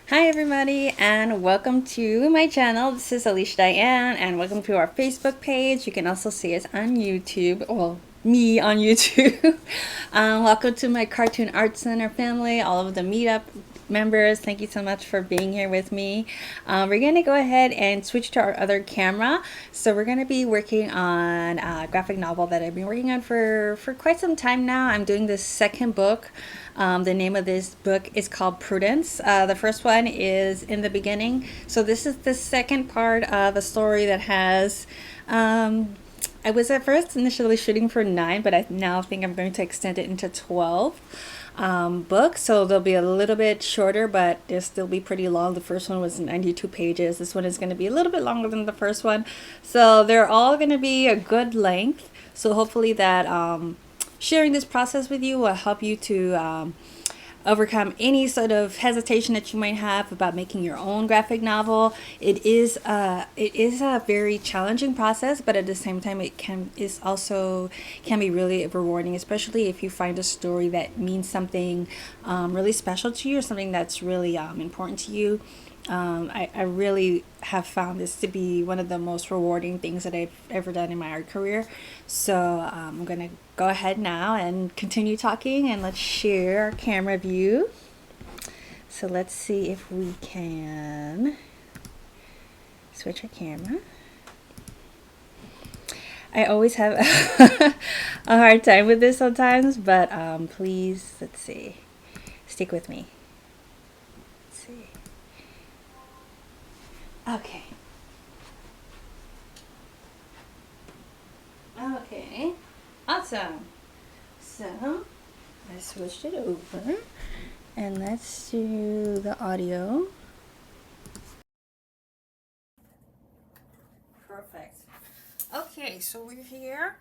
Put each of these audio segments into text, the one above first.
Hi everybody and welcome to my channel. This is Alicia Dianne and welcome to our Facebook page. You can also see us on YouTube. Well, me on YouTube. Welcome to my Cartoon Art Center family, all of the meetup members. Thank you so much for being here with me. We're going to go ahead and switch to our other camera. So we're going to be working on a graphic novel that I've been working on for quite some time now. I'm doing the second book. The name of this book is called Prudence. The first one is In the Beginning. So this is the second part of a story that has I was at first initially shooting for 9, but I now think I'm going to extend it into 12 books. So they'll be a little bit shorter, but they'll still be pretty long. The first one was 92 pages. This one is going to be a little bit longer than the first one. So they're all going to be a good length. So hopefully that sharing this process with you will help you to overcome any sort of hesitation that you might have about making your own graphic novel. It is a very challenging process, but at the same time, it can be really rewarding, especially if you find a story that means something really special to you, or something that's really important to you. I really have found this to be one of the most rewarding things that I've ever done in my art career. So I'm going to go ahead now and continue talking, and let's share our camera view. So let's see if we can switch our camera. I always have a hard time with this sometimes, but please, let's see. Stick with me. Let's see. Okay. Okay. Awesome. So I switched it over and let's do the audio. Perfect. Okay, so we're here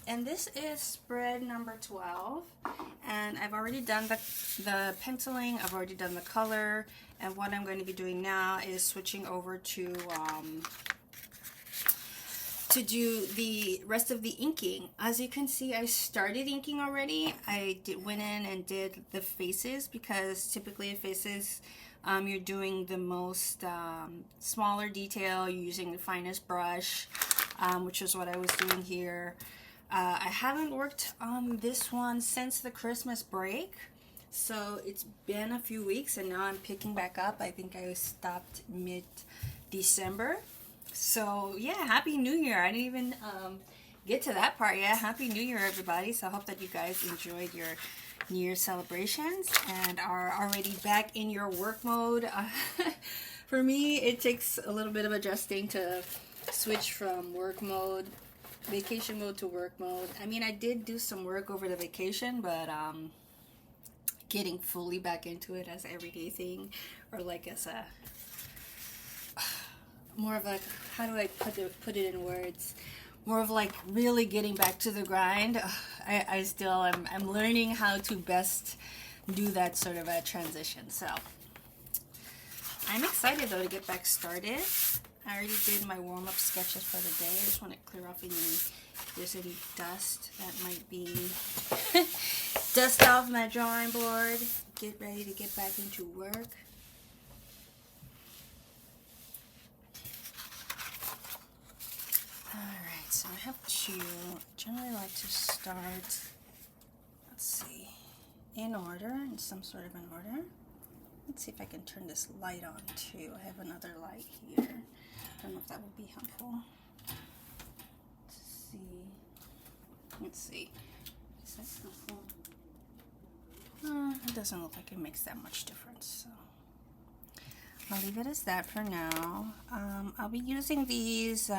and this is spread number 12, and I've already done the penciling, I've already done the color, and what I'm going to be doing now is switching over to do the rest of the inking. As you can see, I started inking already. Went in and did the faces, because typically in faces you're doing the most smaller detail, you're using the finest brush, which is what I was doing here. I haven't worked on this one since the Christmas break, so it's been a few weeks and now I'm picking back up. I think I stopped mid-December. So yeah, Happy New Year. I didn't even get to that part yet. Happy New Year, everybody. So I hope that you guys enjoyed your New Year celebrations and are already back in your work mode. For me, it takes a little bit of adjusting to switch from work mode, vacation mode, to work mode. I mean, I did do some work over the vacation, but getting fully back into it as an everyday thing, or like as a more of a, how do I put it in words? More of like really getting back to the grind. I'm learning how to best do that sort of a transition. So I'm excited though to get back started. I already did my warm-up sketches for the day. I just want to clear off if there's any dust that might be dust off my drawing board. Get ready to get back into work. Alright, so I have two. I generally like to start, let's see, in order, in some sort of an order. Let's see if I can turn this light on too. I have another light here. I don't know if that would be helpful. Let's see. Is that helpful? It doesn't look like it makes that much difference, so I'll leave it as that for now. I'll be using these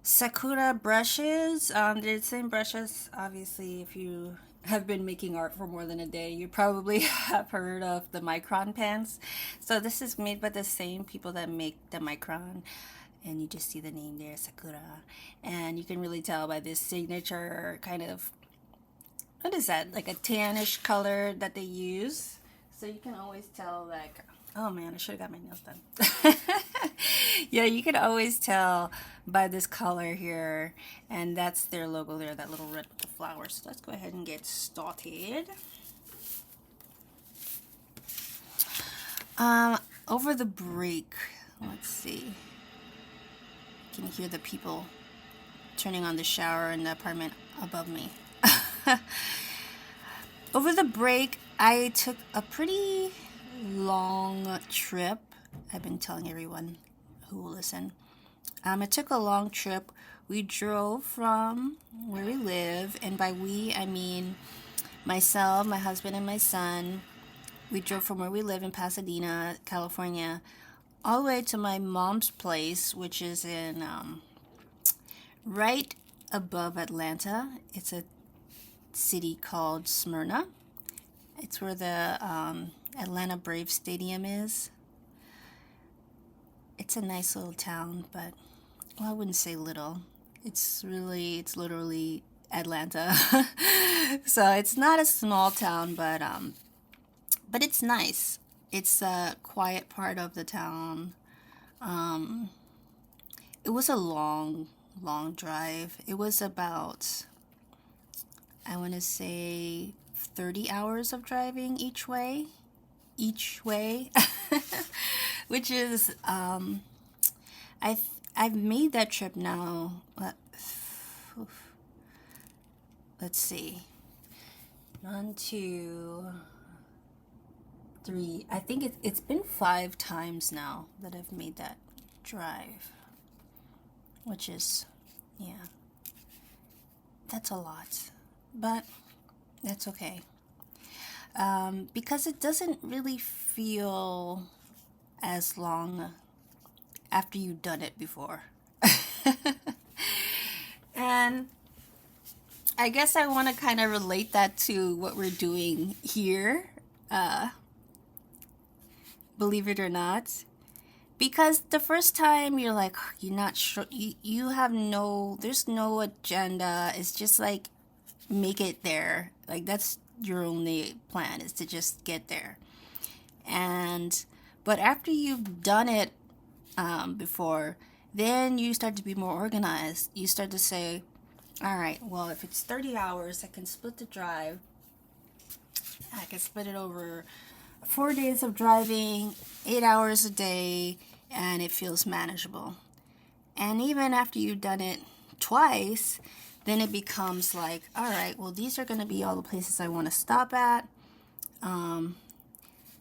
Sakura brushes. They're the same brushes. Obviously, if you have been making art for more than a day, you probably have heard of the Micron pens. So this is made by the same people that make the Micron, and you just see the name there, Sakura. And you can really tell by this signature kind of, what is that, like a tannish color that they use. So you can always tell, like, oh man, I should have got my nails done. Yeah, you can always tell by this color here, and that's their logo there, that little red with the flowers. So let's go ahead and get started. Um, Over the break, let's see. You can hear the people turning on the shower in the apartment above me. Over the break, I took a pretty long trip. I've been telling everyone who will listen. I took a long trip. We drove from where we live, and by we, I mean myself, my husband, and my son. We drove from where we live in Pasadena, California, all the way to my mom's place, which is in right above Atlanta. It's a city called Smyrna. It's where the Atlanta Braves Stadium is. It's a nice little town, but well, I wouldn't say little. It's literally Atlanta. So it's not a small town, but it's nice. It's a quiet part of the town. Um, it was a long drive. It was about, I want to say, 30 hours of driving each way, which is I've I've made that trip now. Let's see, 1, 2, 3. I think it's been 5 times now that I've made that drive, which is, yeah, that's a lot, but that's okay. Because it doesn't really feel as long after you've done it before. And I guess I want to kind of relate that to what we're doing here, believe it or not. Because the first time you're like, you're not sure, you have there's no agenda. It's just like, make it there. Like, that's your only plan, is to just get there. But after you've done it before, then you start to be more organized. You start to say, all right, well, if it's 30 hours, I can split the drive. I can split it over 4 days of driving, 8 hours a day, and it feels manageable. And even after you've done it twice, then it becomes like, all right, well, these are going to be all the places I want to stop at.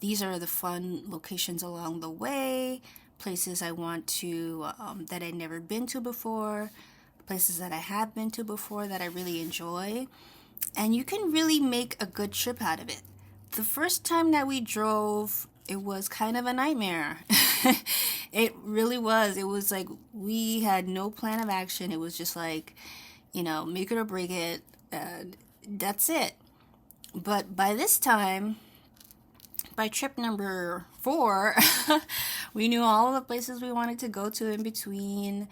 These are the fun locations along the way, places I want to, that I've never been to before, places that I have been to before that I really enjoy. And you can really make a good trip out of it. The first time that we drove, it was kind of a nightmare. It really was. It was like we had no plan of action. It was just like, make it or break it. That's it. But by this time, by trip number 4, we knew all the places we wanted to go to in between.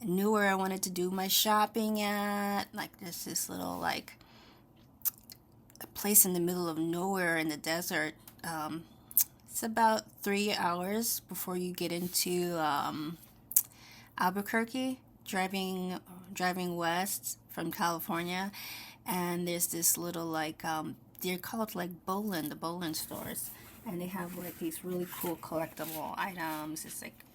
Knew where I wanted to do my shopping at. Like, there's this little, like, a place in the middle of nowhere in the desert. It's about 3 hours before you get into Albuquerque, driving west from California. And there's this little, like, they're called, like, the Bolin stores. And they have, like, these really cool collectible items. It's like,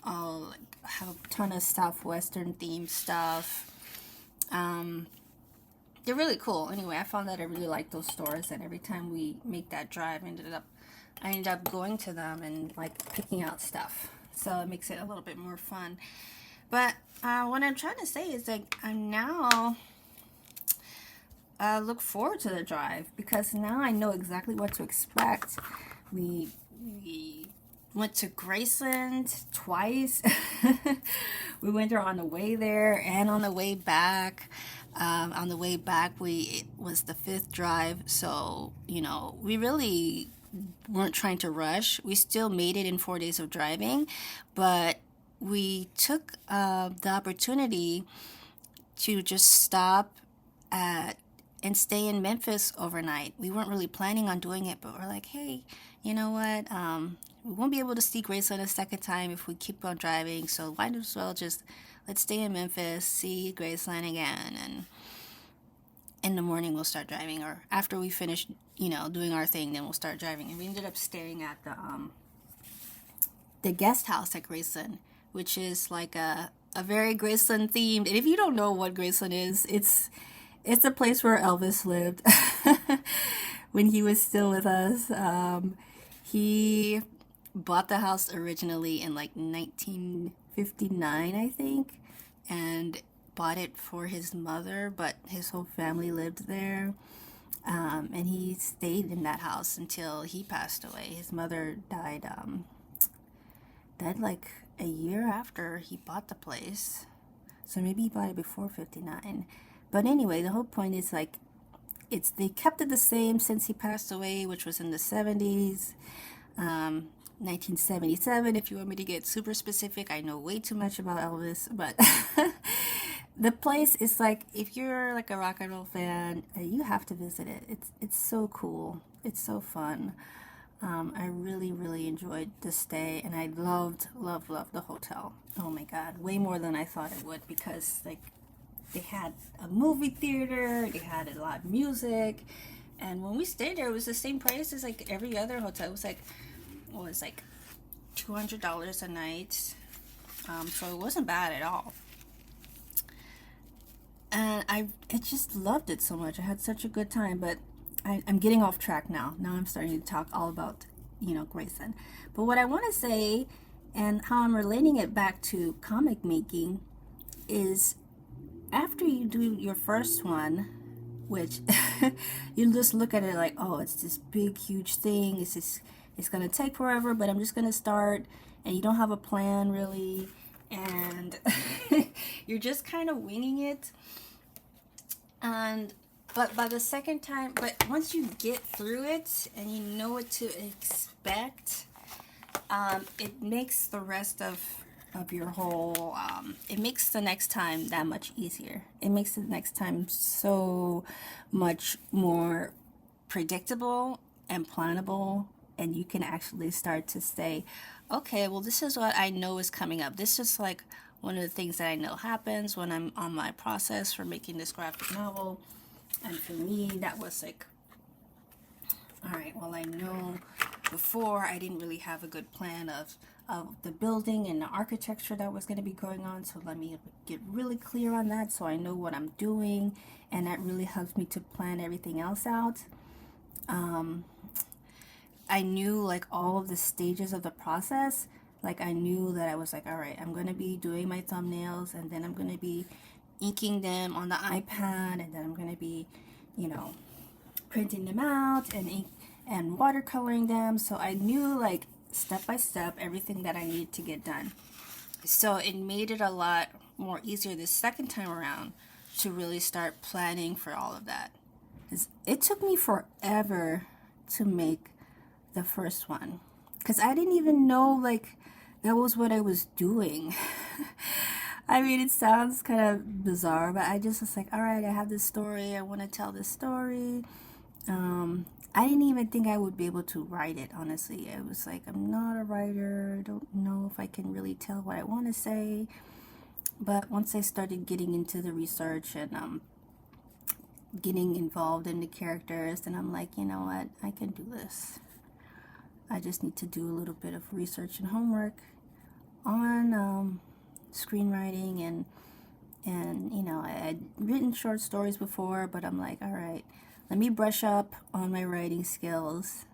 all, like, have a ton of Southwestern themed stuff. They're really cool. Anyway, I found that I really like those stores, and every time we make that drive, I ended up going to them and, like, picking out stuff. So it makes it a little bit more fun. But what I'm trying to say is, like, I'm now look forward to the drive, because now I know exactly what to expect. We went to Graceland twice. We went there on the way there and on the way back. On the way back, it was the 5th drive, so, we really weren't trying to rush. We still made it in 4 days of driving, but we took the opportunity to just stop and stay in Memphis overnight. We weren't really planning on doing it, but we're like, hey, you know what? We won't be able to see Graceland a second time if we keep on driving, so might as well let's stay in Memphis, see Graceland again. in the morning we'll start driving, or after we finish, doing our thing, then we'll start driving. And we ended up staying at the guest house at Graceland, which is like a very Graceland themed. And if you don't know what Graceland is, it's a place where Elvis lived when he was still with us. He bought the house originally in like 1959, I think, and bought it for his mother, but his whole family lived there. And he stayed in that house until he passed away. His mother died like a year after he bought the place. So maybe he bought it before 59. But anyway, the whole point is like they kept it the same since he passed away, which was in the 70s. 1977, if you want me to get super specific. I know way too much about Elvis, but the place is like, if you're like a rock and roll fan, you have to visit it. It's so cool. It's so fun. I really, really enjoyed the stay, and I loved the hotel. Oh my God, way more than I thought it would, because like they had a movie theater, they had a lot of music, and when we stayed there, it was the same price as like every other hotel. It was like, $200 a night, so it wasn't bad at all. And I just loved it so much. I had such a good time, but I'm getting off track now. Now I'm starting to talk all about, Grayson. But what I want to say, and how I'm relating it back to comic making, is after you do your first one, which you just look at it like, oh, it's this big, huge thing. It's going to take forever, but I'm just going to start, and you don't have a plan really, and you're just kind of winging it. But by the second time, but once you get through it and you know what to expect, it makes the rest of your whole, it makes the next time that much easier. It makes the next time so much more predictable and plannable, and you can actually start to say, okay, well, this is what I know is coming up. This is like one of the things that I know happens when I'm on my process for making this graphic novel. And for me, that was like, all right, well, I know before I didn't really have a good plan of the building and the architecture that was going to be going on. So let me get really clear on that so I know what I'm doing. And that really helps me to plan everything else out. I knew like all of the stages of the process. Like I knew that I was like, all right, I'm going to be doing my thumbnails, and then I'm going to be inking them on the iPad, and then I'm going to be, printing them out and watercoloring them. So I knew like step by step everything that I needed to get done. So it made it a lot more easier the second time around to really start planning for all of that. 'Cause it took me forever to make the first one, because I didn't even know like that was what I was doing. I mean, it sounds kind of bizarre, but I just was like, all right, I have this story, I want to tell this story. I didn't even think I would be able to write it, honestly. I was like, I'm not a writer, I don't know if I can really tell what I want to say. But once I started getting into the research and getting involved in the characters, then I'm like, you know what, I can do this. I just need to do a little bit of research and homework on screenwriting, and I'd written short stories before, but I'm like, all right, let me brush up on my writing skills.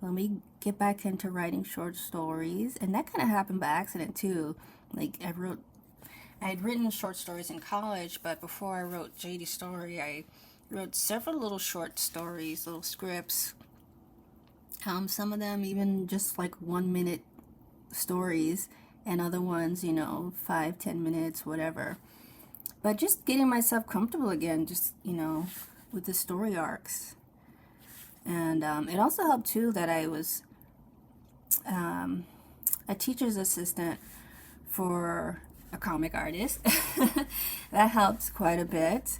Let me get back into writing short stories. And that kind of happened by accident too. Like I had written short stories in college, but before I wrote Jaydi's story, I wrote several little short stories, little scripts. Some of them even just like 1 minute stories, and other ones, 5-10 minutes, whatever. But just getting myself comfortable again, just, with the story arcs. And it also helped too that I was a teacher's assistant for a comic artist. That helped quite a bit.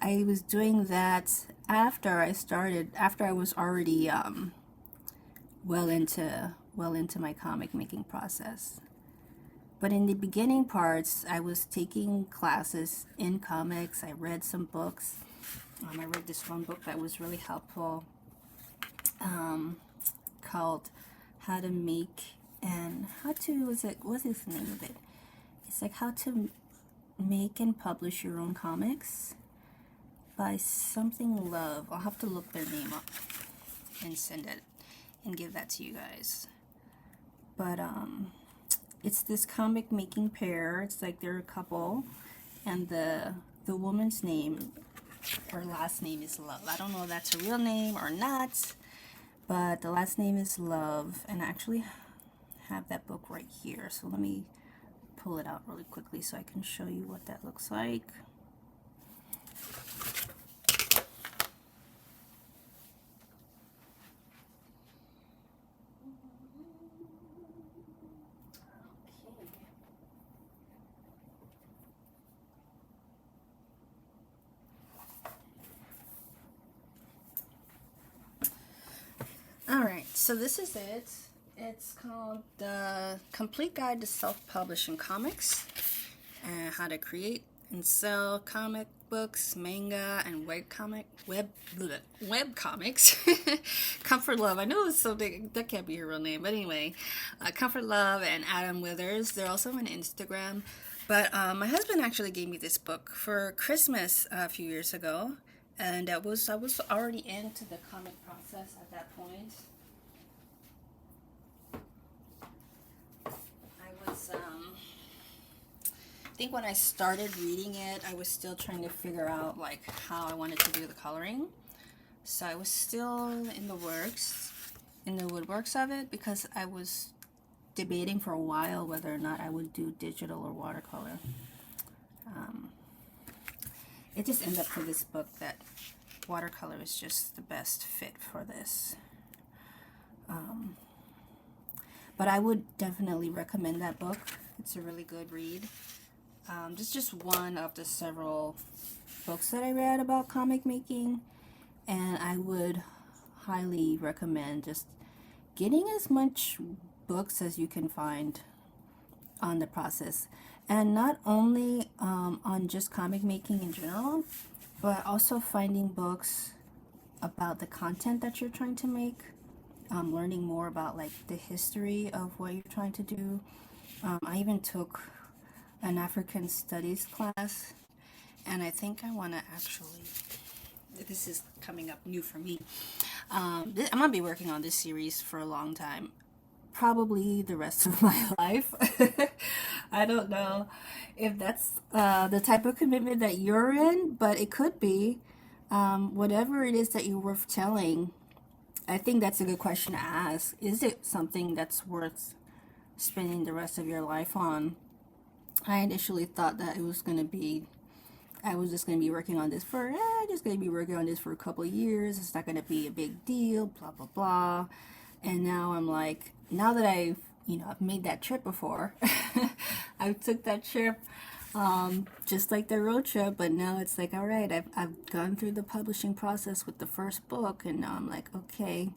I was doing that after I was already well into my comic making process. But in the beginning parts, I was taking classes in comics. I read some books. I read this one book that was really helpful, called How to Make and How to, what's the name of it? It's like How to Make and Publish Your Own Comics by something Love. I'll have to look their name up and send it and give that to you guys. But it's this comic making pair. It's like they're a couple, and the woman's name, her last name is Love. I don't know if that's her real name or not, but the last name is Love, and I actually have that book right here. So let me pull it out really quickly so I can show you what that looks like. Alright, so this is it. It's called The Complete Guide to Self-Publishing Comics and How to Create and Sell Comic Books, Manga, and Web Comics. Comfort Love. I know it's so big, that can't be her real name, but anyway. Comfort Love and Adam Withers. They're also on Instagram. But my husband actually gave me this book for Christmas a few years ago. And I was already into the comic process at that point. I think when I started reading it, I was still trying to figure out like how I wanted to do the coloring. So I was still in the woodworks of it, because I was debating for a while whether or not I would do digital or watercolor. It just ended up for this book that watercolor is just the best fit for this. But I would definitely recommend that book. It's a really good read. This is just one of the several books that I read about comic making, and I would highly recommend just getting as much books as you can find on the process, and not only on just comic making in general, but also finding books about the content that you're trying to make, learning more about like the history of what you're trying to do. I even took an African studies class, and I think I want to actually, this is coming up new for me, I'm going to be working on this series for a long time, probably the rest of my life. I don't know if that's the type of commitment that you're in, but it could be. Whatever it is that you're worth telling, I think that's a good question to ask. Is it something that's worth spending the rest of your life on? I initially thought that it was going to be, I was just going to be working on this for, just going to be working on this for a couple of years. It's not going to be a big deal, blah, blah, blah. And now I'm like, now that I've made that trip before, I took that trip, just like the road trip, but now it's like, all right, I've gone through the publishing process with the first book, and now I'm like, okay,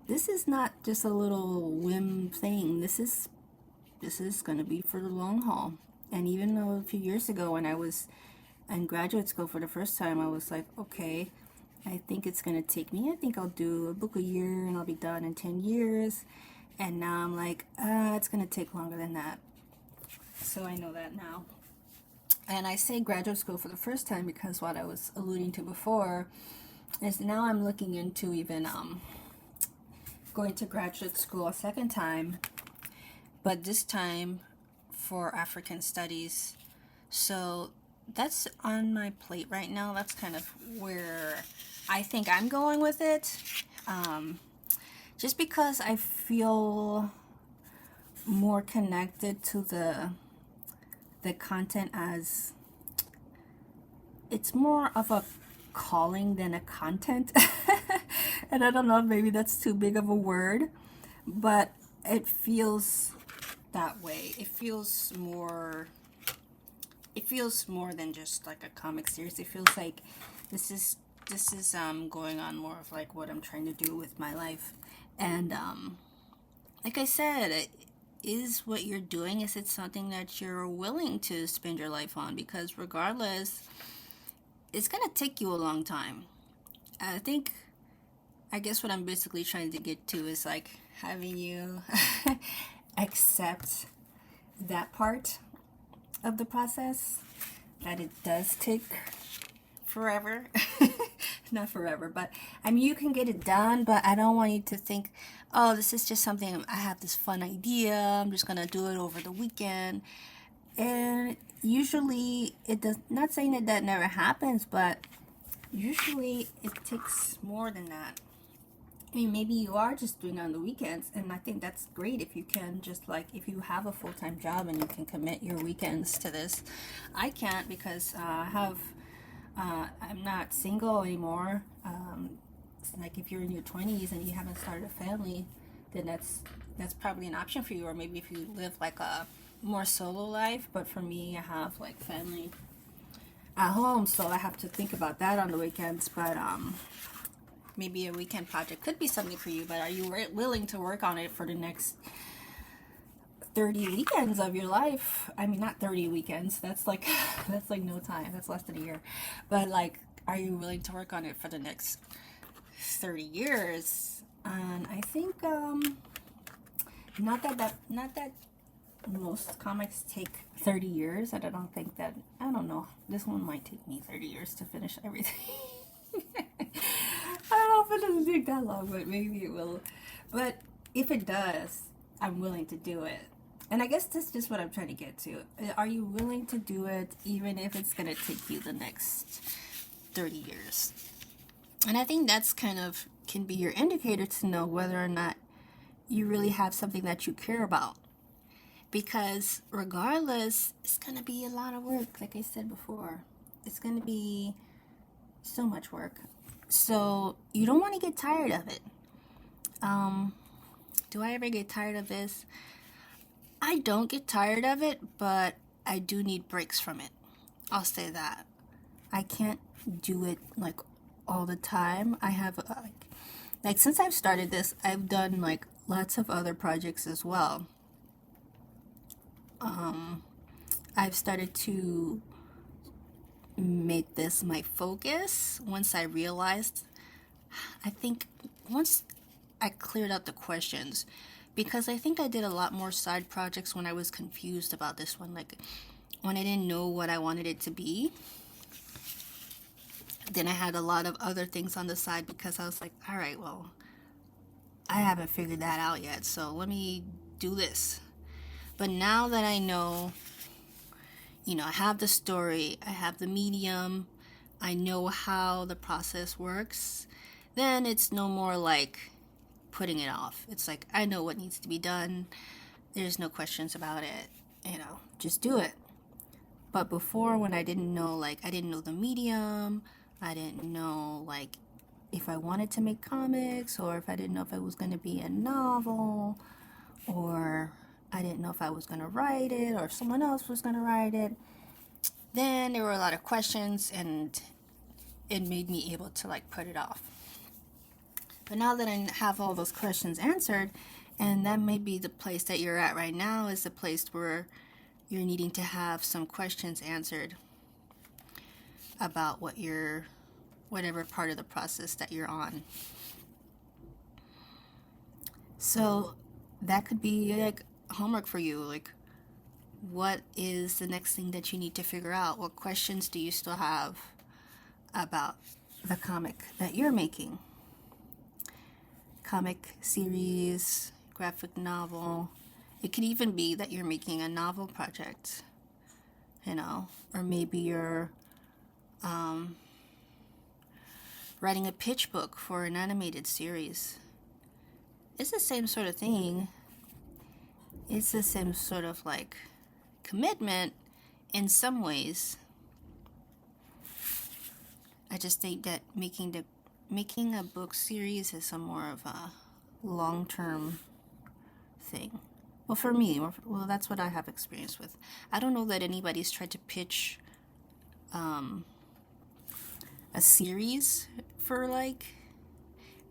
this is not just a little whim thing. This is going to be for the long haul. And even though a few years ago when I was in graduate school for the first time, I was like, okay, I think it's going to take me, I think I'll do a book a year and I'll be done in 10 years. And now I'm like, it's going to take longer than that. So I know that now. And I say graduate school for the first time because what I was alluding to before is now I'm looking into even going to graduate school a second time, but this time for African studies. So that's on my plate right now. That's kind of where I think I'm going with it. Just because I feel more connected to the content, as it's more of a calling than a content. And I don't know, maybe that's too big of a word, but it feels that way. It feels more than just like a comic series. It feels like this is going on more of like what I'm trying to do with my life. And like I said, is what you're doing, is it something that you're willing to spend your life on? Because regardless, it's going to take you a long time. I guess what I'm basically trying to get to is like having you accept that part of the process, that it does take forever. Not forever, but I mean, you can get it done, but I don't want you to think, oh, this is just something, I have this fun idea, I'm just gonna do it over the weekend. And usually it does, not saying that that never happens, but usually it takes more than that. I mean, maybe you are just doing it on the weekends, and I think that's great if you can, just like if you have a full-time job and you can commit your weekends to this. I can't because I'm not single anymore. It's like if you're in your 20s and you haven't started a family, then that's probably an option for you. Or maybe if you live like a more solo life. But for me, I have like family at home, so I have to think about that on the weekends. But maybe a weekend project could be something for you. But are you willing to work on it for the next 30 weekends of your life? I mean, not 30 weekends. That's like that's like no time. That's less than a year. But like, are you willing to work on it for the next 30 years? And I think not that most comics take 30 years. And I don't think that, I don't know. This one might take me 30 years to finish everything. I hope it doesn't take that long, but maybe it will. But if it does, I'm willing to do it. And I guess that's just what I'm trying to get to. Are you willing to do it even if it's going to take you the next 30 years? And I think that's kind of can be your indicator to know whether or not you really have something that you care about. Because regardless, it's going to be a lot of work, like I said before. It's going to be so much work. So you don't want to get tired of it. Do I ever get tired of this? I don't get tired of it, but I do need breaks from it. I'll say that. I can't do it like all the time. I have like since I've started this, I've done like lots of other projects as well. I've started to make this my focus once I realized, I think once I cleared out the questions, because I think I did a lot more side projects when I was confused about this one, like when I didn't know what I wanted it to be. Then I had a lot of other things on the side because I was like, all right, well, I haven't figured that out yet, so let me do this. But now that I know, I have the story, I have the medium, I know how the process works, then it's no more like putting it off. It's like, I know what needs to be done. There's no questions about it. Just do it. But before, when I didn't know, like, I didn't know the medium, I didn't know, like, if I wanted to make comics, or if I didn't know if it was going to be a novel, or I didn't know if I was going to write it, or if someone else was going to write it, then there were a lot of questions, and it made me able to, like, put it off. But now that I have all those questions answered, and that may be the place that you're at right now, is the place where you're needing to have some questions answered about whatever part of the process that you're on. So that could be like homework for you. Like, what is the next thing that you need to figure out? What questions do you still have about the comic that you're making? Comic series, graphic novel. It could even be that you're making a novel project, or maybe you're writing a pitch book for an animated series. It's the same sort of thing. It's the same sort of like commitment in some ways. I just think that making a book series is a more of a long-term thing. Well, for me, that's what I have experience with. I don't know that anybody's tried to pitch a series for like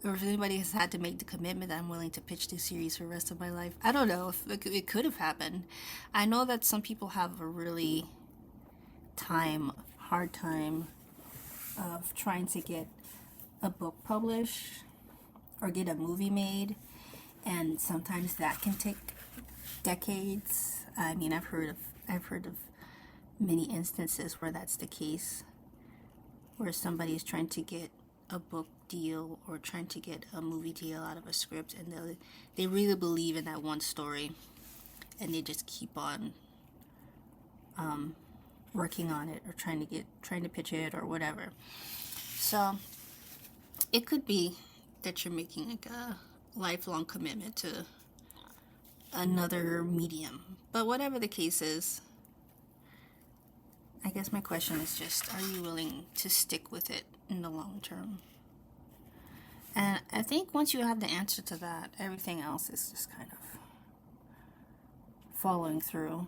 or if anybody has had to make the commitment that I'm willing to pitch this series for the rest of my life. I don't know if it could have happened. I know that some people have a really hard time of trying to get a book published or get a movie made, and sometimes that can take decades. I mean, I've heard of many instances where that's the case, where somebody is trying to get a book deal or trying to get a movie deal out of a script, and they really believe in that one story, and they just keep on working on it or trying to pitch it or whatever. So it could be that you're making like a lifelong commitment to another medium. But whatever the case is, I guess my question is just, are you willing to stick with it in the long term? And I think once you have the answer to that, everything else is just kind of following through.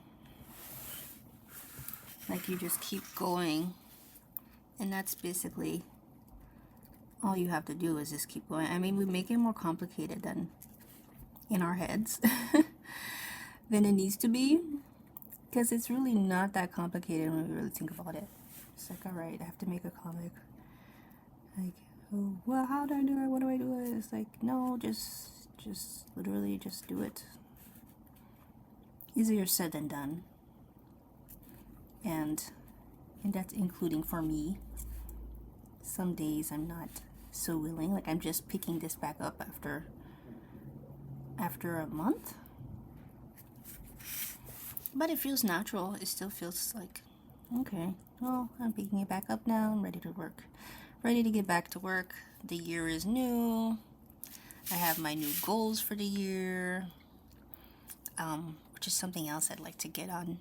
Like, you just keep going, and that's basically all you have to do, is just keep going. I mean, we make it more complicated than in our heads than it needs to be, because it's really not that complicated when we really think about it. It's like, all right, I have to make a comic. Like, oh, well, how do I do it? What do I do? It's like, no, just literally just do it. Easier said than done. And that's including for me. Some days I'm not so willing. Like, I'm just picking this back up after a month. But it feels natural. It still feels like, okay, well, I'm picking it back up now. I'm ready to work. Ready to get back to work. The year is new. I have my new goals for the year, which is something else I'd like to get on.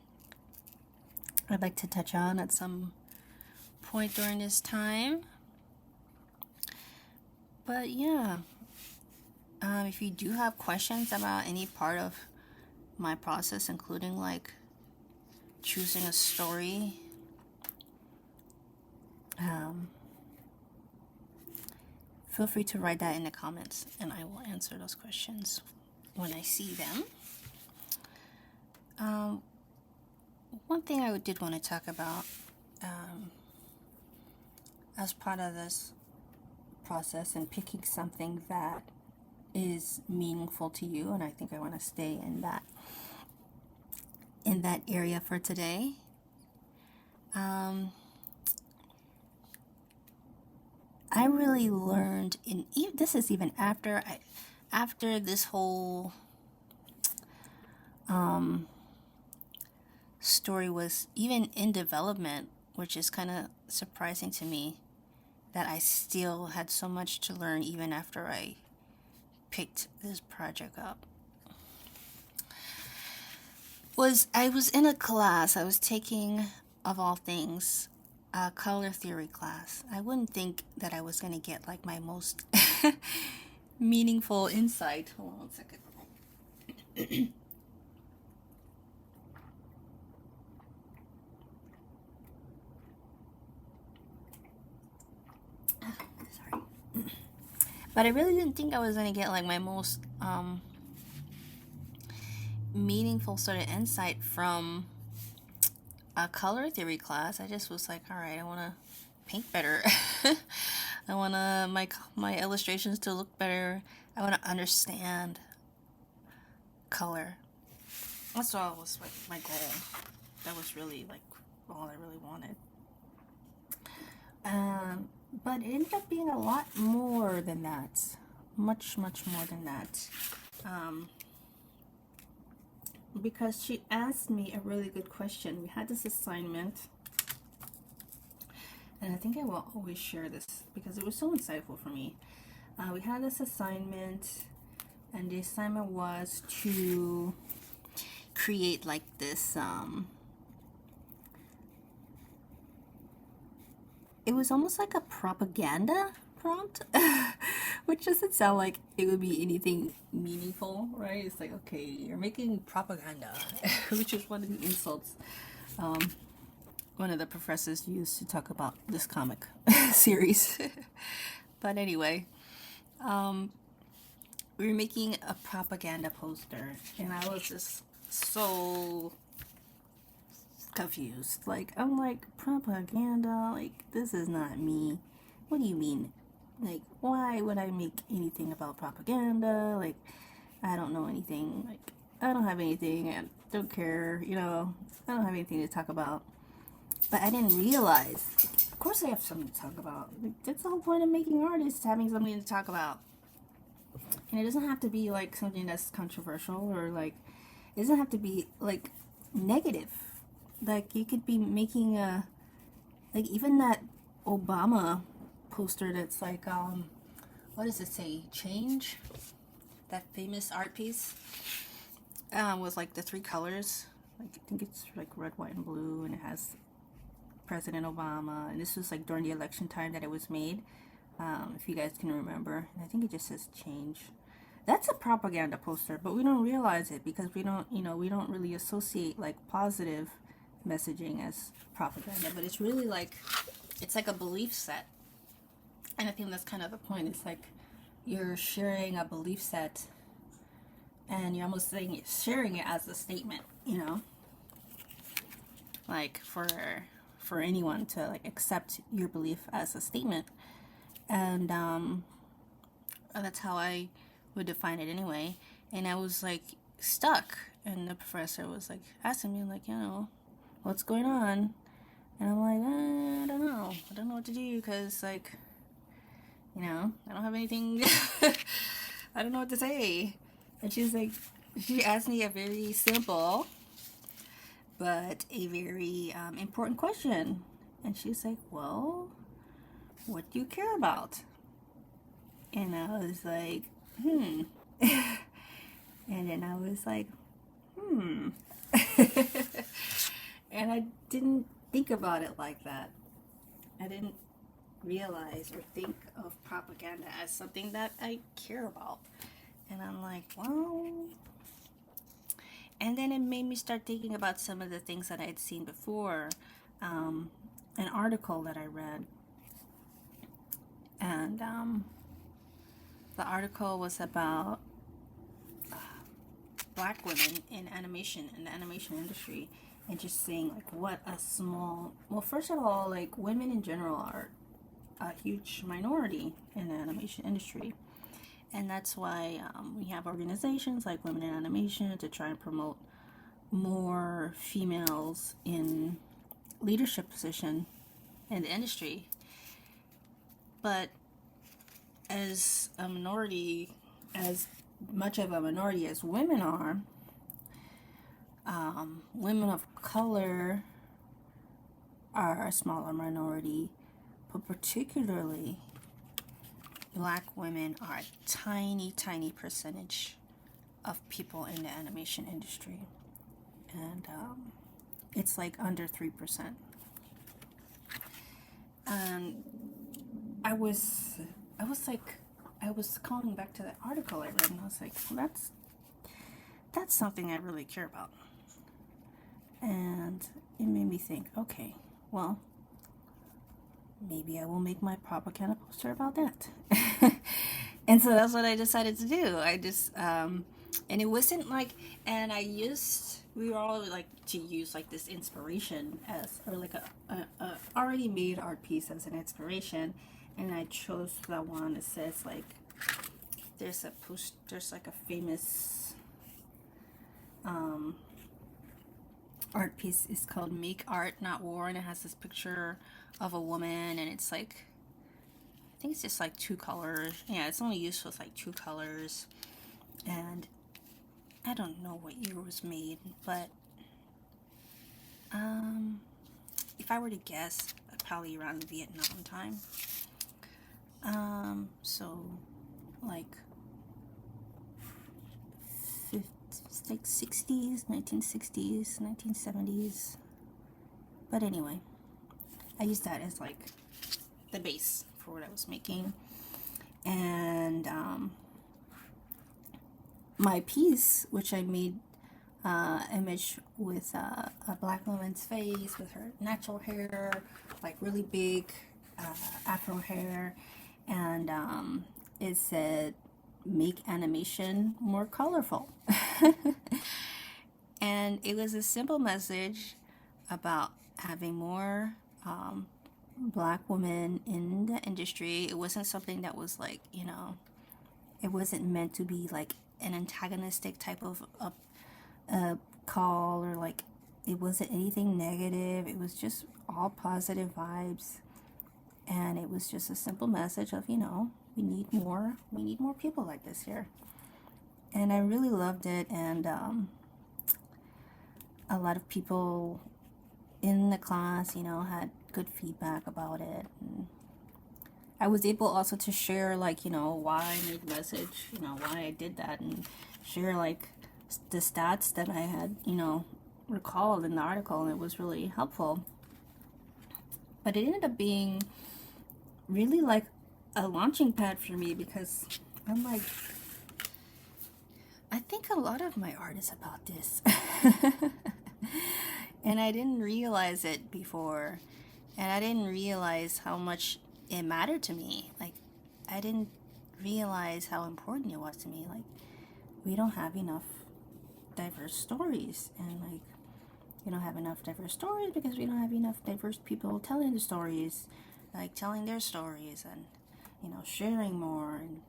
I'd like to touch on at some point during this time. But yeah, if you do have questions about any part of my process, including like choosing a story, feel free to write that in the comments, and I will answer those questions when I see them. One thing I did want to talk about as part of this process and picking something that is meaningful to you, and I think I want to stay in that area for today. I really learned this is even after this whole story was even in development, which is kind of surprising to me, that I still had so much to learn even after I picked this project up. I was in a class I was taking, of all things, a color theory class. I wouldn't think that I was going to get like my most meaningful insight. Hold on 1 second. Sorry. But I really didn't think I was going to get like my most meaningful sort of insight from a color theory class. I just was like, all right, I want to paint better. I want my illustrations to look better. I want to understand color. That's all was like my goal. That was really like all I really wanted. But it ended up being a lot more than that. Much more than that. Because she asked me a really good question. We had this assignment, and I think I will always share this because it was so insightful for me. We had this assignment, and the assignment was to create like this it was almost like a propaganda prompt, which doesn't sound like it would be anything meaningful, right? It's like, okay, you're making propaganda, which is one of the insults one of the professors used to talk about this comic series. But anyway, we were making a propaganda poster, and I was just so confused. Like, I'm like, propaganda? Like, this is not me. What do you mean? Like, why would I make anything about propaganda? Like, I don't know anything. Like, I don't have anything. I don't care. You know, I don't have anything to talk about. But I didn't realize. Of course, I have something to talk about. Like, that's the whole point of making art, is having something to talk about. And it doesn't have to be like something that's controversial, or like, it doesn't have to be like negative. Like, you could be making a, like, even that Obama poster that's like, what does it say? Change? That famous art piece was like the three colors. Like, I think it's like red, white, and blue, and it has President Obama. And this was like during the election time that it was made, if you guys can remember. And I think it just says change. That's a propaganda poster, but we don't realize it because we don't, we don't really associate like positive messaging as propaganda. But it's really like, it's like a belief set. And I think that's kind of the point. It's like you're sharing a belief set, and you're almost saying sharing it as a statement, like for anyone to like accept your belief as a statement. And that's how I would define it anyway. And I was like stuck, and the professor was like asking me like, what's going on? And I'm like, I don't know what to do, because like, I don't have anything. I don't know what to say. And she asked me a very simple but a very important question. And she's like, well, what do you care about? And I was like, And then I was like, And I didn't think about it like that. I didn't realize or think of propaganda as something that I care about. And I'm like, well, and then it made me start thinking about some of the things that I had seen before. An article that I read, and the article was about black women in the animation industry, and just saying like what a small, well, first of all, like, women in general are a huge minority in the animation industry. And that's why we have organizations like Women in Animation to try and promote more females in leadership position in the industry. But as a minority, as much of a minority as women are, women of color are a smaller minority, but particularly black women are a tiny, tiny percentage of people in the animation industry. And it's like under 3%. And I was calling back to that article I read, and I was like, well, that's something I really care about. And it made me think, okay, well, maybe I will make my propaganda poster about that. And so that's what I decided to do. I just, and it wasn't like, and we were all like to use like this inspiration as, or like a already made art piece as an inspiration. And I chose that one that says like, there's like a famous art piece. It's called Make Art Not War, and it has this picture of a woman, and it's like, I think it's just like two colors. Yeah, it's only used with like two colors. And I don't know what year it was made, but if I were to guess, probably around Vietnam time. So like 60s, 1960s, 1970s. But anyway, I used that as like the base for what I was making. And my piece, which I made image with a black woman's face with her natural hair, like really big afro hair, and it said, make animation more colorful. And it was a simple message about having more black women in the industry. It wasn't something that was like, it wasn't meant to be like an antagonistic type of call, or like it wasn't anything negative. It was just all positive vibes, and it was just a simple message of, we need more people like this here. And I really loved it, and a lot of people in the class, had good feedback about it. And I was able also to share, like, why I made the message, why I did that, and share, like, the stats that I had, recalled in the article, and it was really helpful. But it ended up being really like a launching pad for me, because I'm like, I think a lot of my art is about this. And I didn't realize it before. And I didn't realize how much it mattered to me. Like, I didn't realize how important it was to me. Like, we don't have enough diverse stories. And, like, we don't have enough diverse stories because we don't have enough diverse people telling the stories. Like, telling their stories and, sharing more. And,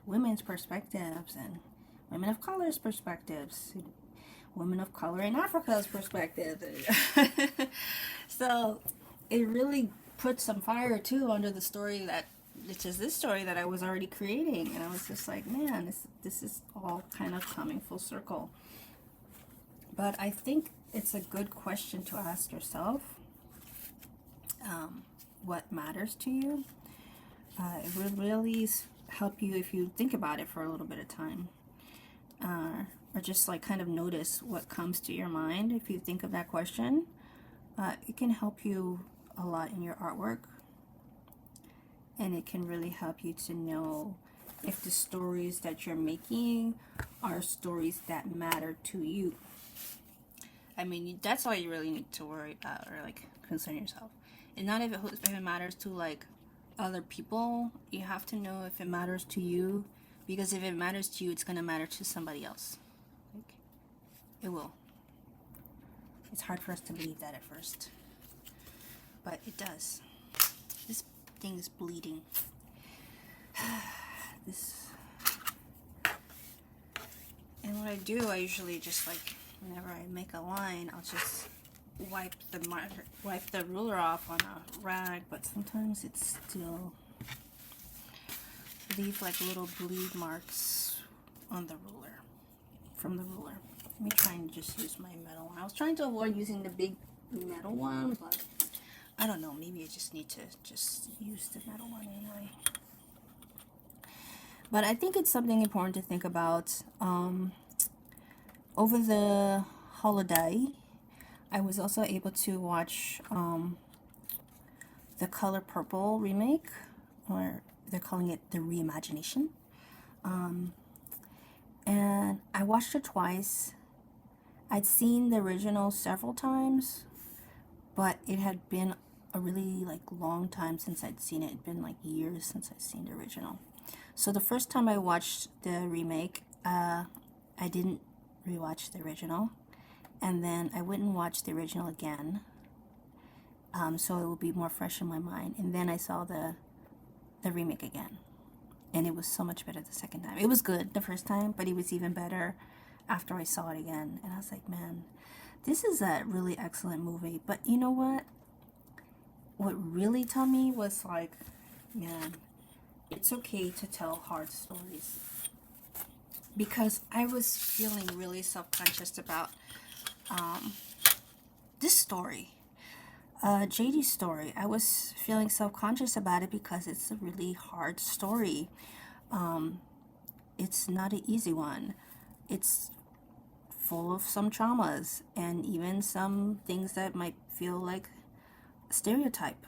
women's perspectives and women of color's perspectives. Women of color in Africa's perspective. So it really put some fire too under the story which is this story that I was already creating. And I was just like, man, this is all kind of coming full circle. But I think it's a good question to ask yourself. What matters to you? It will really help you if you think about it for a little bit of time. Or just like kind of notice what comes to your mind if you think of that question. It can help you a lot in your artwork, and it can really help you to know if the stories that you're making are stories that matter to you. I mean, that's all you really need to worry about, or like concern yourself. And not if it matters to like other people. You have to know if it matters to you, because if it matters to you, it's gonna matter to somebody else. It will. It's hard for us to believe that at first, but it does. This thing is bleeding. And what I do, I usually just like, whenever I make a line, I'll just wipe the ruler off on a rag, but sometimes it's still leave like little bleed marks on the ruler, from the ruler. Let me try and just use my metal one. I was trying to avoid using the big metal one, but I don't know, maybe I just need to just use the metal one anyway. But I think it's something important to think about. Over the holiday, I was also able to watch the Color Purple remake, or they're calling it the reimagination. And I watched it twice. I'd seen the original several times, but it had been a really like long time since I'd seen it. It'd been like years since I'd seen the original. So the first time I watched the remake, I didn't rewatch the original, and then I went and watched the original again, so it would be more fresh in my mind. And then I saw the remake again, and it was so much better the second time. It was good the first time, but it was even better after I saw it again. And I was like, man, this is a really excellent movie. But you know what really told me was like, man, it's okay to tell hard stories. Because I was feeling really self-conscious about this story, Jaydi's story. I was feeling self-conscious about it because it's a really hard story. It's not an easy one. It's full of some traumas and even some things that might feel like a stereotype.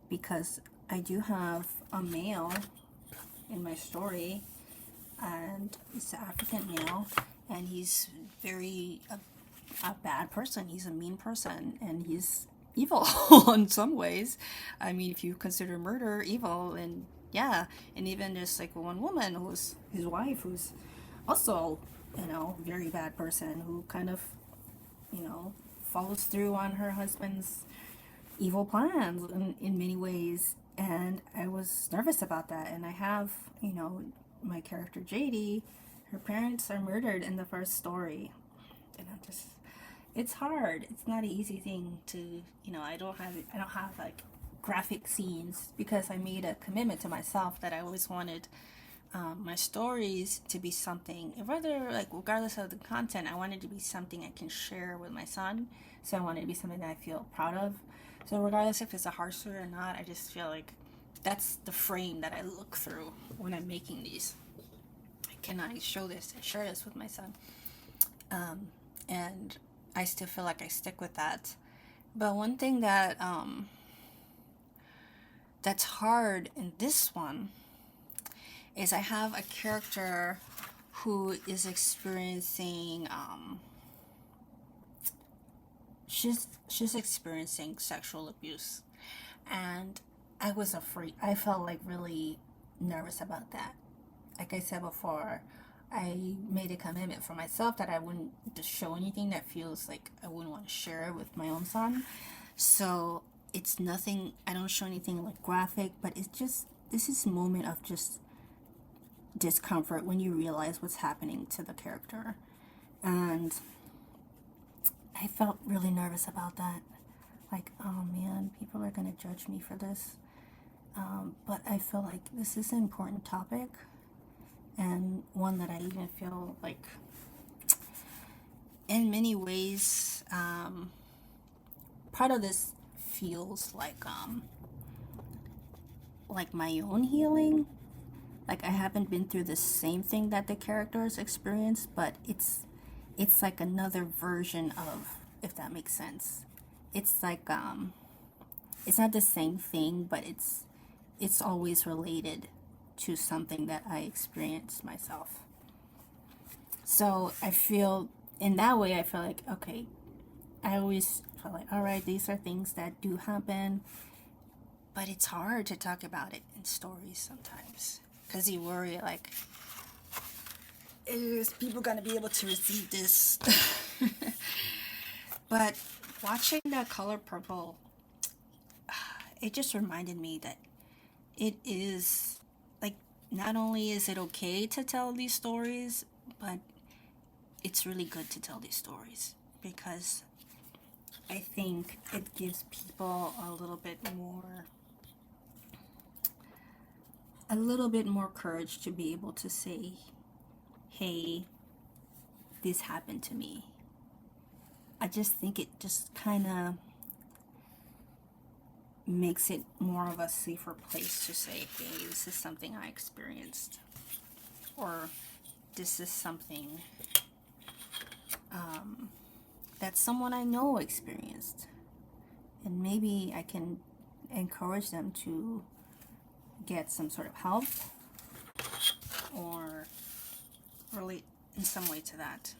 Because I do have a male in my story, and he's an African male, and he's very a bad person. He's a mean person, and he's evil in some ways. I mean, if you consider murder evil, and yeah, and even just like one woman who's his wife, who's also, very bad person, who kind of, you know, follows through on her husband's evil plans in many ways. And I was nervous about that. And I have, my character Jaydi, her parents are murdered in the first story. And I'm just, it's hard. It's not an easy thing to, I don't have like graphic scenes, because I made a commitment to myself that I always wanted my stories to be something, rather like regardless of the content, I wanted to be something I can share with my son. So I wanted to be something that I feel proud of. So regardless if it's a horror story or not, I just feel like that's the frame that I look through when I'm making these. Can I show this and share this with my son? And I still feel like I stick with that. But one thing that's hard in this one is I have a character who is experiencing she's experiencing sexual abuse, and I was afraid. I felt like really nervous about that. Like I said before, I made a commitment for myself that I wouldn't just show anything that feels like I wouldn't want to share with my own son. So it's nothing, I don't show anything like graphic, but it's just, this is a moment of just discomfort when you realize what's happening to the character. And I felt really nervous about that. Like, oh man, people are going to judge me for this. But I feel like this is an important topic, and one that I even feel like, in many ways, part of this feels like my own healing. Like I haven't been through the same thing that the characters experienced, but it's like another version of, if that makes sense. It's like it's not the same thing, but it's always related to something that I experienced myself. So I feel, in that way, I feel like, okay, I always feel like, all right, these are things that do happen, but it's hard to talk about it in stories sometimes, because you worry, like, is people gonna be able to receive this? But watching The Color Purple, it just reminded me that it is, like, not only is it okay to tell these stories, but it's really good to tell these stories, because I think it gives people a little bit more courage to be able to say, hey, this happened to me. I just think it just kind of makes it more of a safer place to say, hey, this is something I experienced, or this is something that someone I know experienced, and maybe I can encourage them to get some sort of help or relate in some way to that.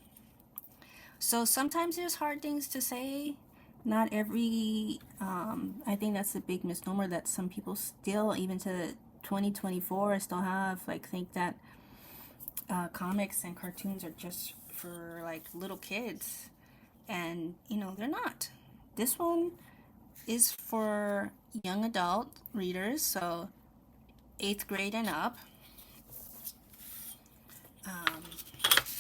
So sometimes there's hard things to say. Not every, I think that's a big misnomer that some people still, even to 2024, still have, like, think that comics and cartoons are just for like little kids. And, they're not. This one is for young adult readers, so 8th grade and up.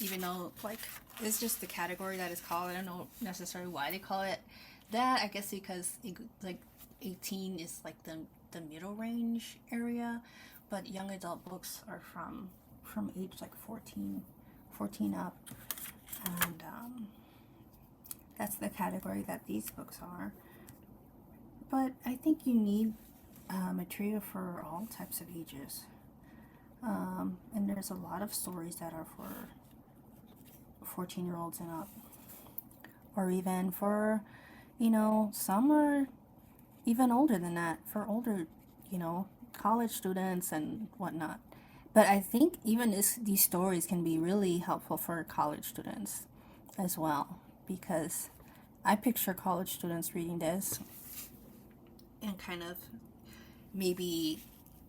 Even though, like, it's just the category that is called. I don't know necessarily why they call it that. I guess because like 18 is like the middle range area, but young adult books are from age like 14 up, and that's the category that these books are. But I think you need material for all types of ages. And there's a lot of stories that are for 14-year-olds and up, or even for, some are even older than that, for older, college students and whatnot. But I think even these stories can be really helpful for college students as well, because I picture college students reading this and kind of maybe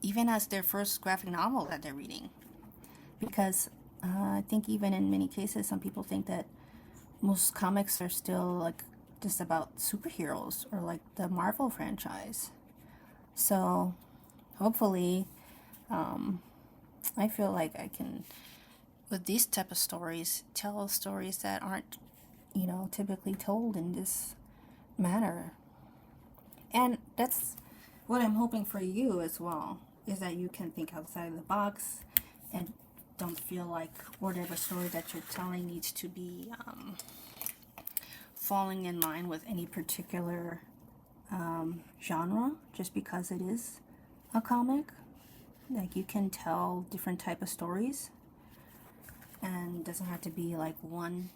even as their first graphic novel that they're reading. Because I think even in many cases, some people think that most comics are still like just about superheroes or like the Marvel franchise. So hopefully, I feel like I can, with these type of stories, tell stories that aren't, typically told in this manner. And that's what I'm hoping for you as well, is that you can think outside of the box and don't feel like whatever story that you're telling needs to be falling in line with any particular genre just because it is a comic. Like, you can tell different type of stories, and it doesn't have to be like one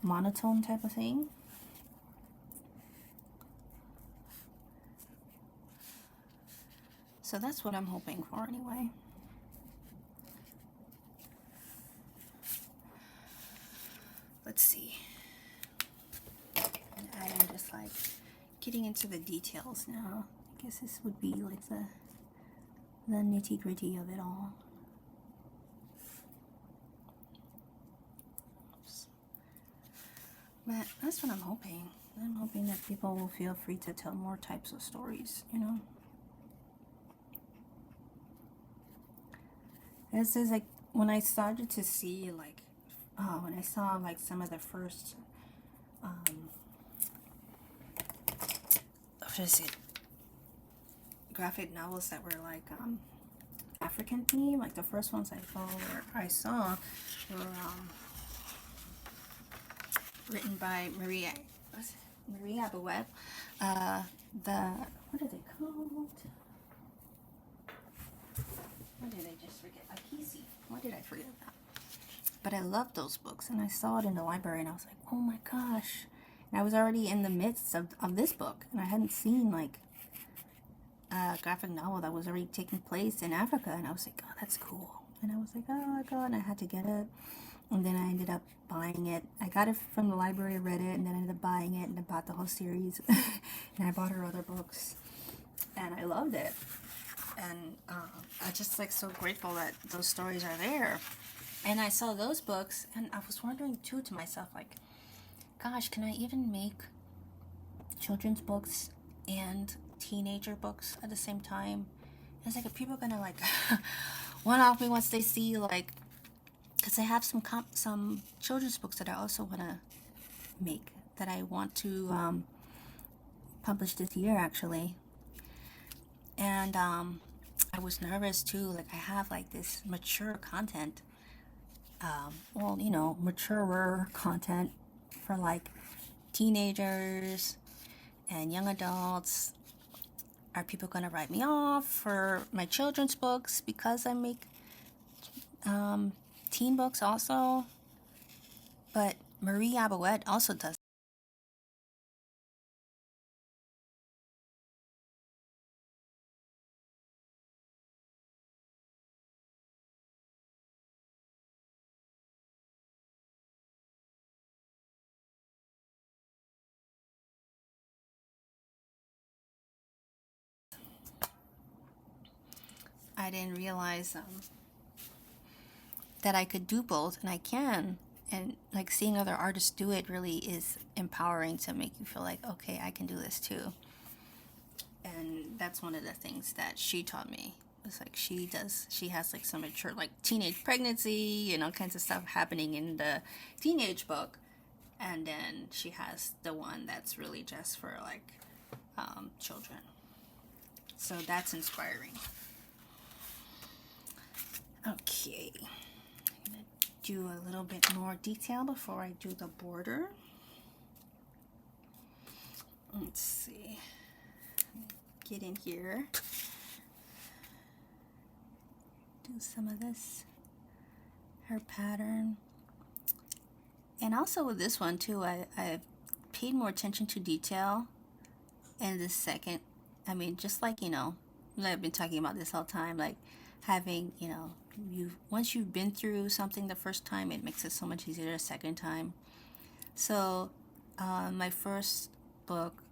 monotone type of thing. So that's what I'm hoping for anyway. Let's see. And I am just like getting into the details now. I guess this would be like the nitty gritty of it all. Oops. But that's what I'm hoping. I'm hoping that people will feel free to tell more types of stories, This is like when I started to see like, when I saw like some of the first, what is it, graphic novels that were like African theme. Like the first ones I saw were written by Maria Abuet. What are they called? What did I just forget? Akisi. Why did I forget that? But I loved those books, and I saw it in the library, and I was like, oh my gosh. And I was already in the midst of this book, and I hadn't seen like a graphic novel that was already taking place in Africa, and I was like, oh, that's cool. And I was like, oh my god, and I had to get it. And then I ended up buying it. I got it from the library, read it, and then I ended up buying it, and I bought the whole series. And I bought her other books, and I loved it. And I'm just like so grateful that those stories are there. And I saw those books, and I was wondering too to myself, like, gosh, can I even make children's books and teenager books at the same time? And it's like, are people gonna like one off me once they see like, because I have some children's books that I also want to make, that I want to publish this year actually. And I was nervous too. Like, I have like this mature content, maturer content for like teenagers and young adults. Are people gonna write me off for my children's books because I make teen books also? But Marie Abuet also does. I didn't realize that I could do both, and I can. And like, seeing other artists do it really is empowering to make you feel like, okay, I can do this too. And that's one of the things that she taught me. It's like she has like some mature, like teenage pregnancy and all kinds of stuff happening in the teenage book. And then she has the one that's really just for like children. So that's inspiring. Okay, I'm gonna do a little bit more detail before I do the border. Let's see. Get in here. Do some of this. Her pattern. And also with this one too, I've paid more attention to detail in the second. I mean, just like, I've been talking about this all the time, like having, once you've been through something the first time, it makes it so much easier the second time. So my first book,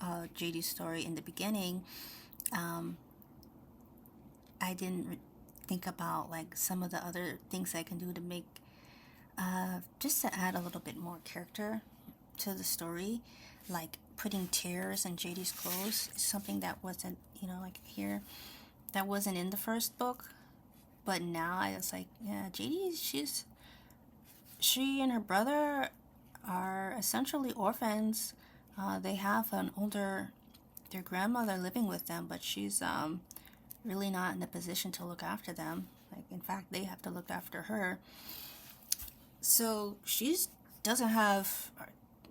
Jaydi's story, in the beginning, I didn't think about like some of the other things I can do to make just to add a little bit more character to the story, like putting tears in Jaydi's clothes is something that wasn't, like here, that wasn't in the first book. But now I was like, yeah, Jaydi, she and her brother are essentially orphans. They have their grandmother living with them, but she's really not in a position to look after them. Like, in fact, they have to look after her. So she doesn't have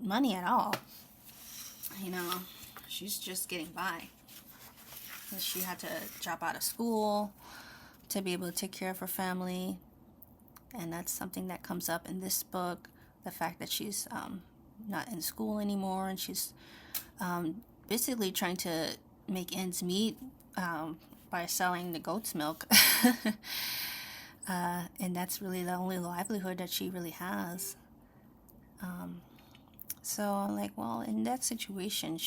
money at all. She's just getting by. She had to drop out of school to be able to take care of her family. And that's something that comes up in this book. The fact that she's not in school anymore, and she's basically trying to make ends meet by selling the goat's milk. And that's really the only livelihood that she really has. So I'm like, well, in that situation,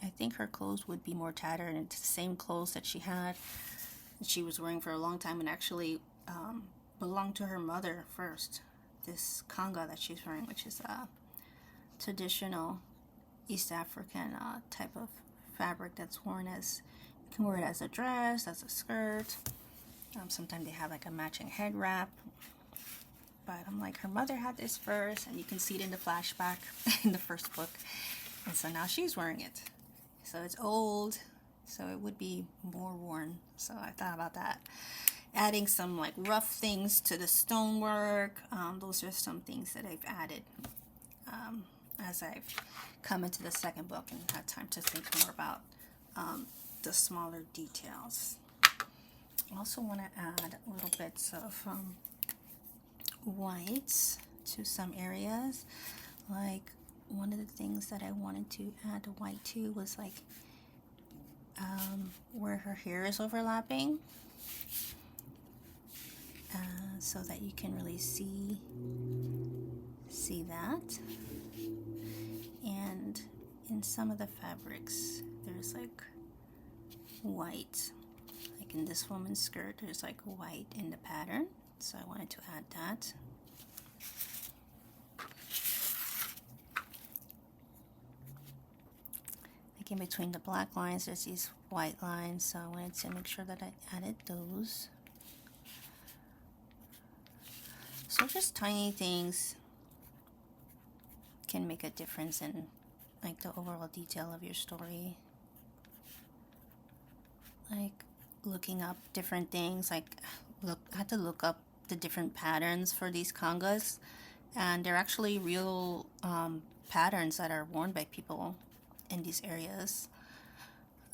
I think her clothes would be more tattered, and it's the same clothes that she was wearing for a long time, and actually belonged to her mother first. This kanga that she's wearing, which is a traditional East African type of fabric that's worn as, you can wear it as a dress, as a skirt. Sometimes they have like a matching head wrap. But I'm like, her mother had this first, and you can see it in the flashback in the first book. And so now she's wearing it. So it's old, so it would be more worn. So I thought about that. Adding some like rough things to the stonework. Those are some things that I've added as I've come into the second book and had time to think more about the smaller details. I also want to add little bits of whites to some areas. Like, one of the things that I wanted to add white to was like where her hair is overlapping, so that you can really see that. And in some of the fabrics there's like white, like in this woman's skirt there's like white in the pattern, so I wanted to add that. Like in between the black lines there's these white lines, so I wanted to make sure that I added those. So just tiny things can make a difference in like the overall detail of your story. Like looking up different things, like I had to look up the different patterns for these kangas, and they're actually real patterns that are worn by people in these areas.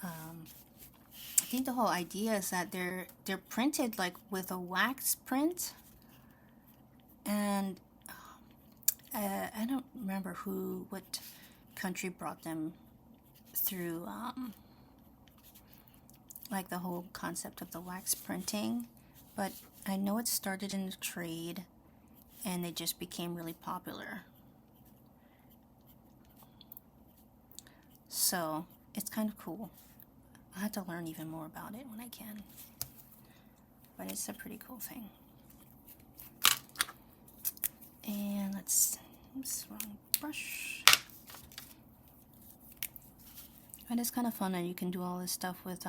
I think the whole idea is that they're printed like with a wax print, and I don't remember what country brought them through like the whole concept of the wax printing, but I know it started in the trade and they just became really popular. So it's kind of cool. I have to learn even more about it when I can, but it's a pretty cool thing. And oops, wrong brush. And it's kind of fun that you can do all this stuff with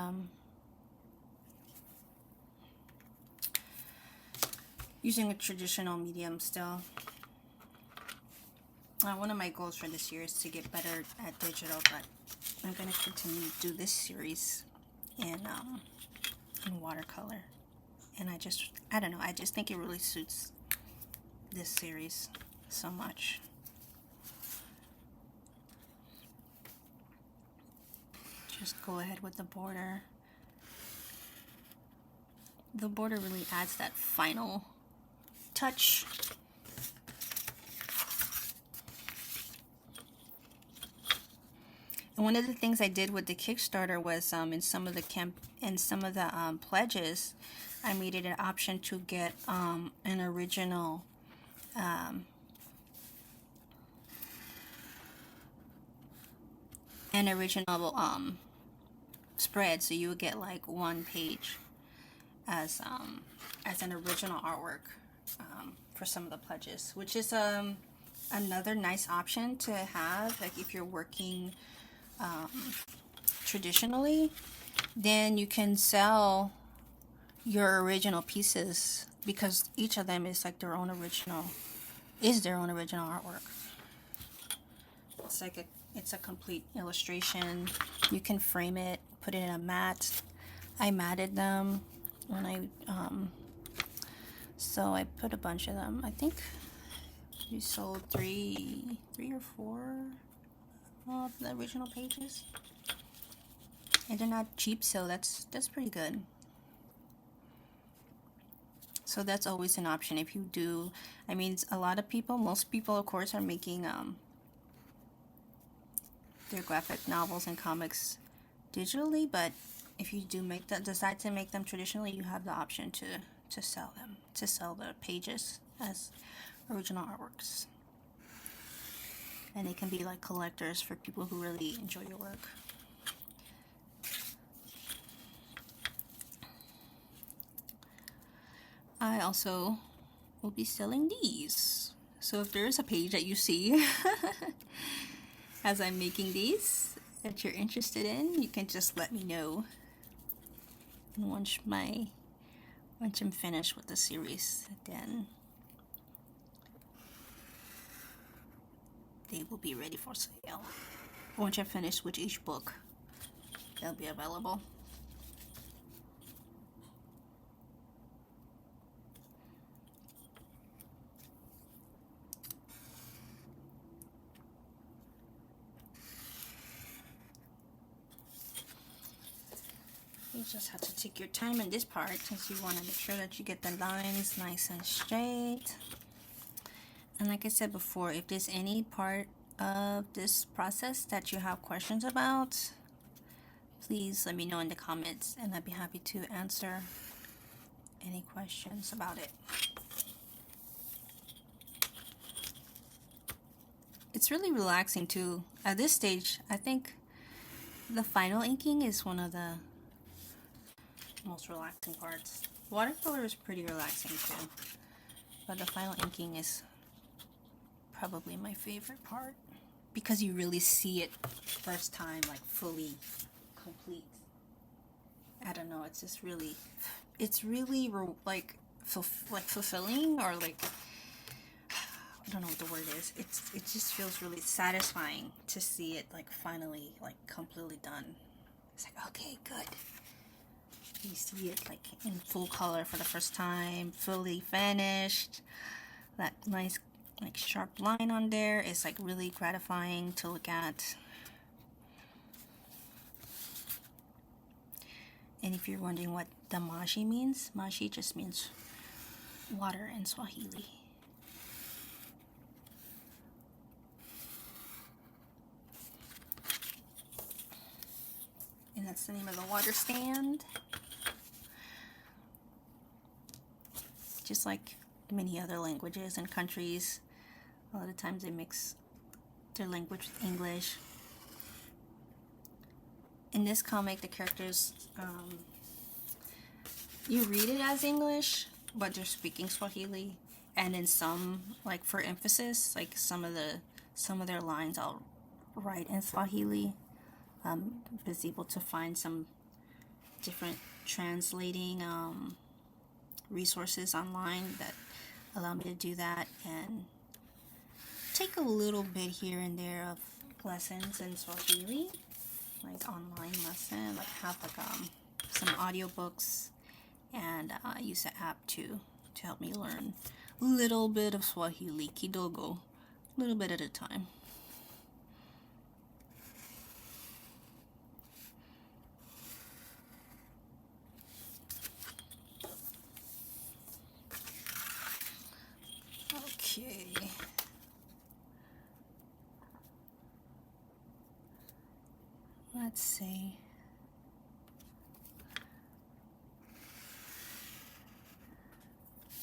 using a traditional medium still. One of my goals for this year is to get better at digital, but I'm going to continue to do this series in watercolor. And I don't know, I just think it really suits this series so much. Just go ahead with the border. The border really adds that final touch. And one of the things I did with the Kickstarter was in some of the pledges, I made it an option to get an original spread, so you would get like one page as an original artwork for some of the pledges, which is another nice option to have. Like if you're working traditionally, then you can sell your original pieces because each of them is like their own original artwork. It's a complete illustration. You can frame it, put it in a mat. I matted them when so I put a bunch of them. I think we sold three or four of the original pages, and they're not cheap, so that's pretty good. So that's always an option if you do. I mean, most people of course are making their graphic novels and comics digitally, but if you do decide to make them traditionally, you have the option to sell the pages as original artworks, and they can be like collectors for people who really enjoy your work. I also will be selling these. So if there is a page that you see as I'm making these that you're interested in, you can just let me know. And once I'm finished with the series, then they will be ready for sale. Once I'm finished with each book, they'll be available. You just have to take your time in this part since you want to make sure that you get the lines nice and straight. And like I said before, if there's any part of this process that you have questions about, please let me know in the comments and I'd be happy to answer any questions about it. It's really relaxing too. At this stage, I think the final inking is one of the most relaxing parts. Watercolor is pretty relaxing too, but the final inking is probably my favorite part because you really see it first time, like fully complete. I don't know, it's just really, like fulfilling, or like, I don't know what the word is. It just feels really satisfying to see it like finally like completely done. It's like, okay, good. You see it like in full color for the first time, fully finished. That nice like sharp line on there is like really gratifying to look at. And if you're wondering what the maji means, maji just means water in Swahili. And that's the name of the water stand. Just like many other languages and countries, a lot of times they mix their language with English. In this comic, the characters, you read it as English, but they're speaking Swahili. And in some, like for emphasis, like some of their lines I'll write in Swahili. Was able to find some different translating resources online that allow me to do that and take a little bit here and there of lessons in Swahili, like online lesson, like have like some audiobooks, and use the app to help me learn a little bit of Swahili, kidogo, a little bit at a time. Okay. Let's see.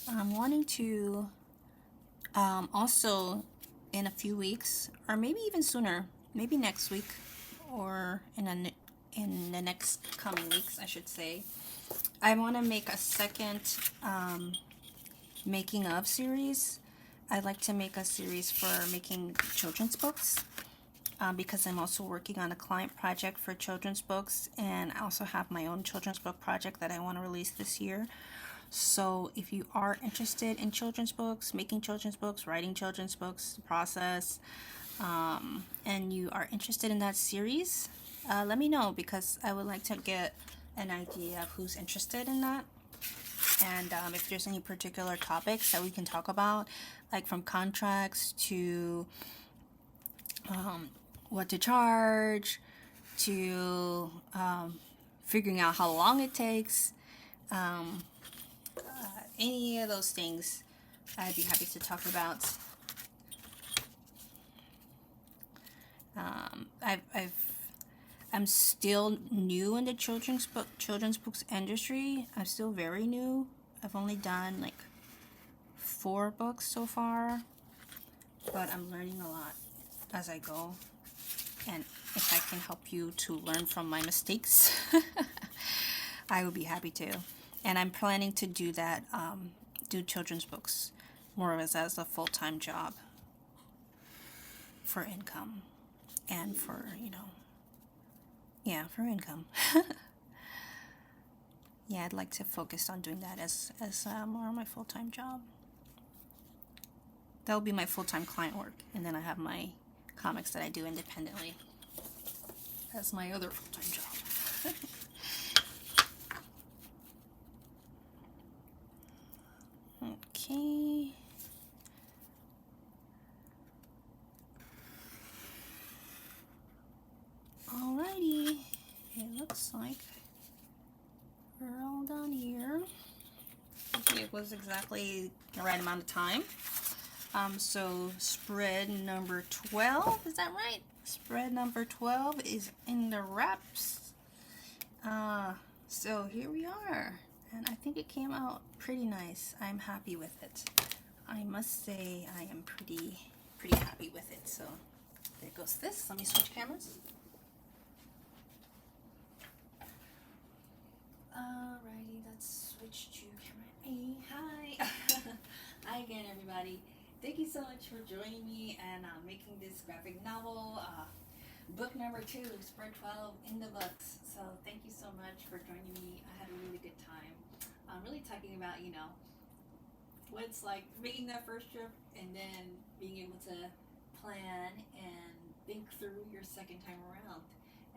I'm wanting to also in a few weeks, or maybe even sooner, maybe next week, or in the next coming weeks, I should say, I want to make a second making of series. I'd like to make a series for making children's books, because I'm also working on a client project for children's books, and I also have my own children's book project that I want to release this year. So if you are interested in children's books, making children's books, writing children's books, the process, and you are interested in that series, let me know, because I would like to get an idea of who's interested in that. And if there's any particular topics that we can talk about, like from contracts to what to charge, to figuring out how long it takes, any of those things, I'd be happy to talk about. I'm still new in the children's books industry. I'm still very new. I've only done like 4 books so far, but I'm learning a lot as I go. And if I can help you to learn from my mistakes, I would be happy to. And I'm planning to do that, do children's books more as a full-time job for income and for, for income. Yeah, I'd like to focus on doing that as more of my full-time job. That will be my full-time client work, and then I have my comics that I do independently as my other full-time job. Okay. Alrighty. It looks like we're all done here. It was exactly the right amount of time. So spread number 12, is that right? Spread number 12 is in the wraps. So here we are, and I think it came out pretty nice. I'm happy with it. I must say I am pretty happy with it. So there goes this. Let me switch cameras. Alrighty, let's switch to camera A. Hi. Hi again, everybody. Thank you so much for joining me and making this graphic novel, book number 2, Spread 12 in the books. So thank you so much for joining me. I had a really good time. I'm really talking about, what it's like making that first trip and then being able to plan and think through your second time around.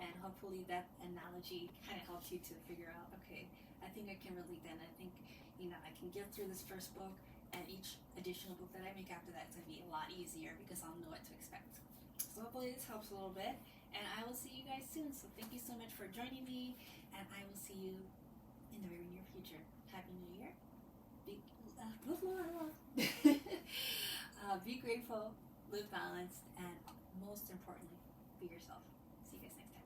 And hopefully that analogy kind of helps you to figure out, okay, I think I can relate then. I think, I can get through this first book, and each additional book that I make after that is going to be a lot easier because I'll know what to expect. So hopefully this helps a little bit, and I will see you guys soon. So thank you so much for joining me, and I will see you in the very near future. Happy New Year. Be grateful, live balanced, and most importantly, be yourself. See you guys next time.